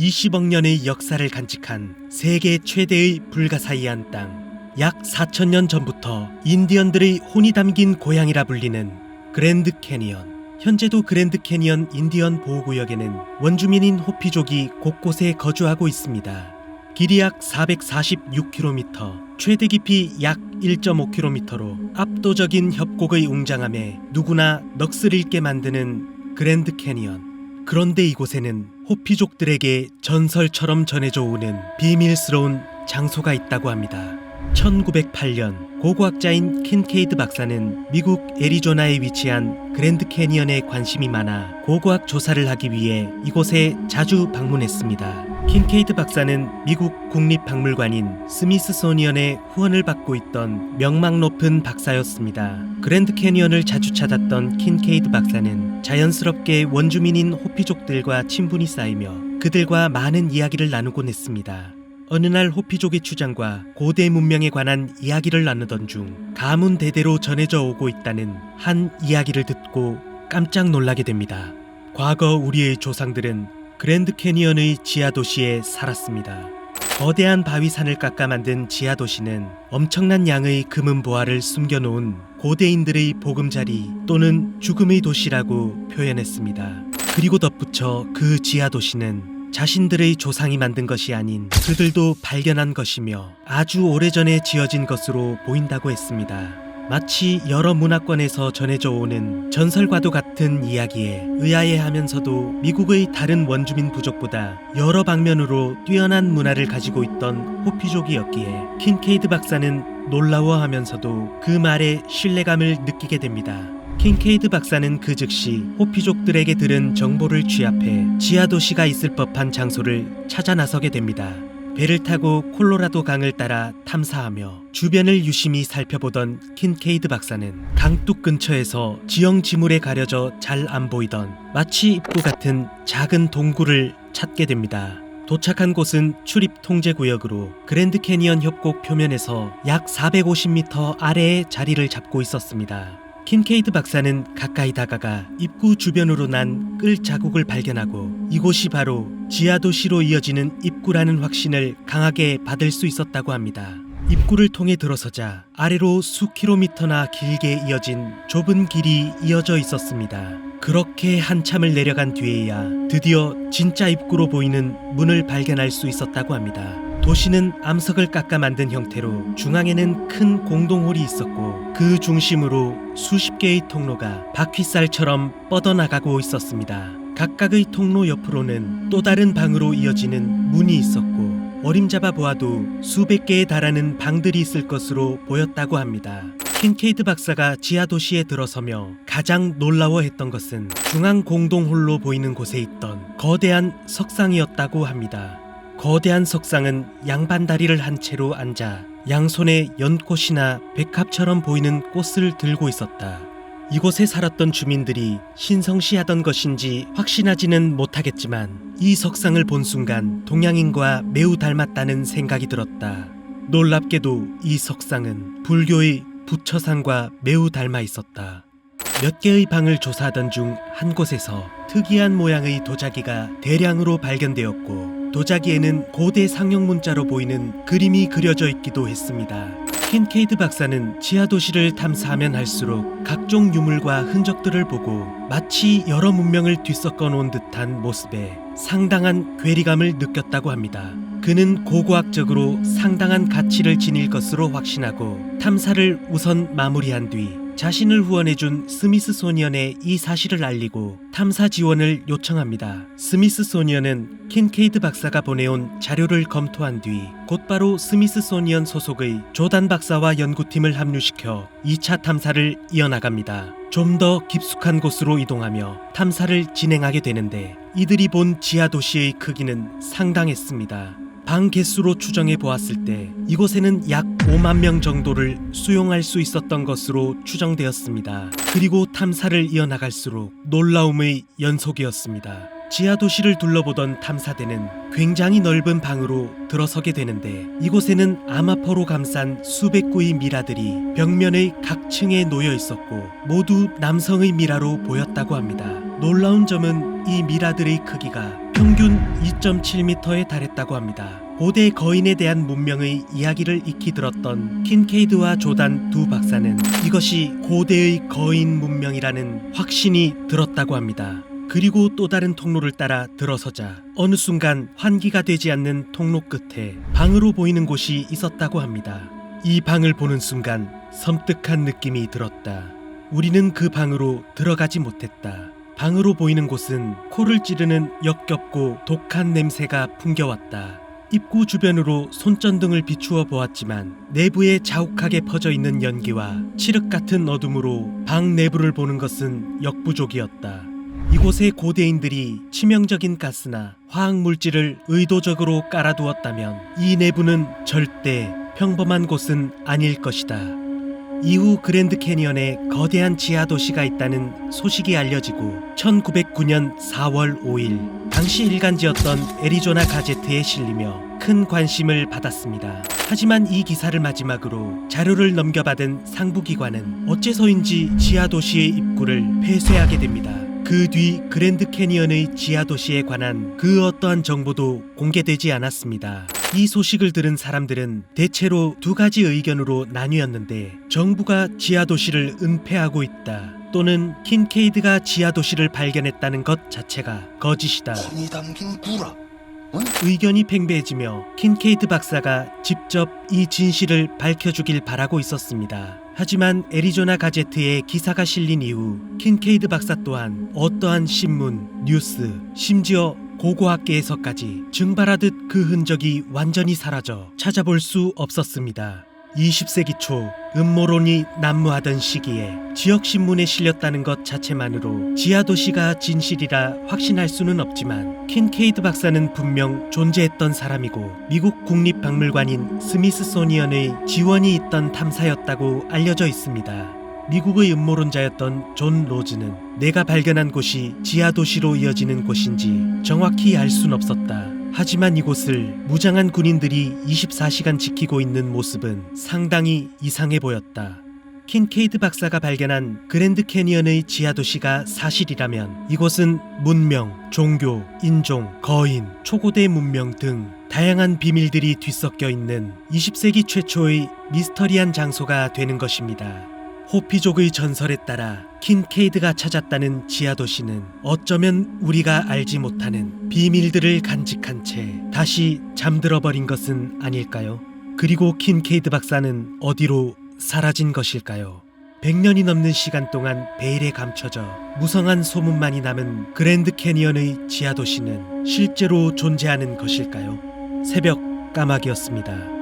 20억 년의 역사를 간직한 세계 최대의 불가사의한 땅. 약 4,000년 전부터 인디언들의 혼이 담긴 고향이라 불리는 그랜드 캐니언. 현재도 그랜드 캐니언 인디언 보호구역에는 원주민인 호피족이 곳곳에 거주하고 있습니다. 길이 약 446km, 최대 깊이 약 1.5km로 압도적인 협곡의 웅장함에 누구나 넋을 잃게 만드는 그랜드 캐니언. 그런데 이곳에는 호피족들에게 전설처럼 전해져 오는 비밀스러운 장소가 있다고 합니다. 1908년 고고학자인 킨케이드 박사는 미국 애리조나에 위치한 그랜드 캐니언에 관심이 많아 고고학 조사를 하기 위해 이곳에 자주 방문했습니다. 킨케이드 박사는 미국 국립박물관인 스미스소니언의 후원을 받고 있던 명망 높은 박사였습니다. 그랜드 캐니언을 자주 찾았던 킨케이드 박사는 자연스럽게 원주민인 호피족들과 친분이 쌓이며 그들과 많은 이야기를 나누곤 했습니다. 어느 날 호피족의 주장과 고대 문명에 관한 이야기를 나누던 중 가문 대대로 전해져 오고 있다는 한 이야기를 듣고 깜짝 놀라게 됩니다. 과거 우리의 조상들은 그랜드 캐니언의 지하도시에 살았습니다. 거대한 바위산을 깎아 만든 지하도시는 엄청난 양의 금은보화를 숨겨놓은 고대인들의 보금자리 또는 죽음의 도시라고 표현했습니다. 그리고 덧붙여 그 지하도시는 자신들의 조상이 만든 것이 아닌 그들도 발견한 것이며 아주 오래전에 지어진 것으로 보인다고 했습니다. 마치 여러 문화권에서 전해져 오는 전설과도 같은 이야기에 의아해하면서도 미국의 다른 원주민 부족보다 여러 방면으로 뛰어난 문화를 가지고 있던 호피족이었기에 킨케이드 박사는 놀라워하면서도 그 말에 신뢰감을 느끼게 됩니다. 킨케이드 박사는 그 즉시 호피족들에게 들은 정보를 취합해 지하도시가 있을 법한 장소를 찾아 나서게 됩니다. 배를 타고 콜로라도 강을 따라 탐사하며 주변을 유심히 살펴보던 킨케이드 박사는 강둑 근처에서 지형 지물에 가려져 잘 안 보이던 마치 입구 같은 작은 동굴을 찾게 됩니다. 도착한 곳은 출입 통제 구역으로 그랜드 캐니언 협곡 표면에서 약 450m 아래에 자리를 잡고 있었습니다. 킨케이드 박사는 가까이 다가가 입구 주변으로 난 끌 자국을 발견하고 이곳이 바로 지하도시로 이어지는 입구라는 확신을 강하게 받을 수 있었다고 합니다. 입구를 통해 들어서자 아래로 수킬로미터나 길게 이어진 좁은 길이 이어져 있었습니다. 그렇게 한참을 내려간 뒤에야 드디어 진짜 입구로 보이는 문을 발견할 수 있었다고 합니다. 도시는 암석을 깎아 만든 형태로 중앙에는 큰 공동홀이 있었고 그 중심으로 수십 개의 통로가 바퀴살처럼 뻗어나가고 있었습니다. 각각의 통로 옆으로는 또 다른 방으로 이어지는 문이 있었고 어림잡아 보아도 수백 개에 달하는 방들이 있을 것으로 보였다고 합니다. 킨케이드 박사가 지하도시에 들어서며 가장 놀라워했던 것은 중앙 공동홀로 보이는 곳에 있던 거대한 석상이었다고 합니다. 거대한 석상은 양반다리를 한 채로 앉아 양손에 연꽃이나 백합처럼 보이는 꽃을 들고 있었다. 이곳에 살았던 주민들이 신성시하던 것인지 확신하지는 못하겠지만 이 석상을 본 순간 동양인과 매우 닮았다는 생각이 들었다. 놀랍게도 이 석상은 불교의 부처상과 매우 닮아 있었다. 몇 개의 방을 조사하던 중 한 곳에서 특이한 모양의 도자기가 대량으로 발견되었고 도자기에는 고대 상형 문자로 보이는 그림이 그려져 있기도 했습니다. 킨케이드 박사는 지하도시를 탐사하면 할수록 각종 유물과 흔적들을 보고 마치 여러 문명을 뒤섞어 놓은 듯한 모습에 상당한 괴리감을 느꼈다고 합니다. 그는 고고학적으로 상당한 가치를 지닐 것으로 확신하고 탐사를 우선 마무리한 뒤 자신을 후원해준 스미스소니언에 이 사실을 알리고 탐사 지원을 요청합니다. 스미스소니언은 킨케이드 박사가 보내온 자료를 검토한 뒤 곧바로 스미스소니언 소속의 조단 박사와 연구팀을 합류시켜 2차 탐사를 이어나갑니다. 좀 더 깊숙한 곳으로 이동하며 탐사를 진행하게 되는데 이들이 본 지하도시의 크기는 상당했습니다. 방 개수로 추정해 보았을 때 이곳에는 약 5만 명 정도를 수용할 수 있었던 것으로 추정되었습니다. 그리고 탐사를 이어나갈수록 놀라움의 연속이었습니다. 지하도시를 둘러보던 탐사대는 굉장히 넓은 방으로 들어서게 되는데 이곳에는 아마퍼로 감싼 수백 구의 미라들이 벽면의 각 층에 놓여 있었고 모두 남성의 미라로 보였다고 합니다. 놀라운 점은 이 미라들의 크기가 평균 2.7m에 달했다고 합니다. 고대 거인에 대한 문명의 이야기를 익히 들었던 킨케이드와 조단 두 박사는 이것이 고대의 거인 문명이라는 확신이 들었다고 합니다. 그리고 또 다른 통로를 따라 들어서자 어느 순간 환기가 되지 않는 통로 끝에 방으로 보이는 곳이 있었다고 합니다. 이 방을 보는 순간 섬뜩한 느낌이 들었다. 우리는 그 방으로 들어가지 못했다. 방으로 보이는 곳은 코를 찌르는 역겹고 독한 냄새가 풍겨왔다. 입구 주변으로 손전등을 비추어 보았지만 내부에 자욱하게 퍼져 있는 연기와 칠흑 같은 어둠으로 방 내부를 보는 것은 역부족이었다. 이곳에 고대인들이 치명적인 가스나 화학물질을 의도적으로 깔아두었다면 이 내부는 절대 평범한 곳은 아닐 것이다. 이후 그랜드 캐니언에 거대한 지하 도시가 있다는 소식이 알려지고 1909년 4월 5일 당시 일간지였던 애리조나 가제트에 실리며 큰 관심을 받았습니다. 하지만 이 기사를 마지막으로 자료를 넘겨받은 상부기관은 어째서인지 지하 도시의 입구를 폐쇄하게 됩니다. 그 뒤 그랜드 캐니언의 지하 도시에 관한 그 어떠한 정보도 공개되지 않았습니다. 이 소식을 들은 사람들은 대체로 두 가지 의견으로 나뉘었는데, 정부가 지하 도시를 은폐하고 있다, 또는 킨케이드가 지하 도시를 발견했다는 것 자체가 거짓이다. 혼이 담긴 구라. 의견이 팽배해지며 킨케이드 박사가 직접 이 진실을 밝혀주길 바라고 있었습니다. 하지만 애리조나 가제트에 기사가 실린 이후 킨케이드 박사 또한 어떠한 신문, 뉴스, 심지어 고고학계에서까지 증발하듯 그 흔적이 완전히 사라져 찾아볼 수 없었습니다. 20세기 초 음모론이 난무하던 시기에 지역신문에 실렸다는 것 자체만으로 지하도시가 진실이라 확신할 수는 없지만 킨케이드 박사는 분명 존재했던 사람이고 미국 국립박물관인 스미스소니언의 지원이 있던 탐사였다고 알려져 있습니다. 미국의 음모론자였던 존 로즈는 내가 발견한 곳이 지하도시로 이어지는 곳인지 정확히 알 순 없었다. 하지만 이곳을 무장한 군인들이 24시간 지키고 있는 모습은 상당히 이상해 보였다. 킨케이드 박사가 발견한 그랜드 캐니언의 지하도시가 사실이라면 이곳은 문명, 종교, 인종, 거인, 초고대 문명 등 다양한 비밀들이 뒤섞여 있는 20세기 최초의 미스터리한 장소가 되는 것입니다. 호피족의 전설에 따라 킨케이드가 찾았다는 지하도시는 어쩌면 우리가 알지 못하는 비밀들을 간직한 채 다시 잠들어버린 것은 아닐까요? 그리고 킨케이드 박사는 어디로 사라진 것일까요? 100년이 넘는 시간 동안 베일에 감춰져 무성한 소문만이 남은 그랜드 캐니언의 지하도시는 실제로 존재하는 것일까요? 새벽 까마귀였습니다.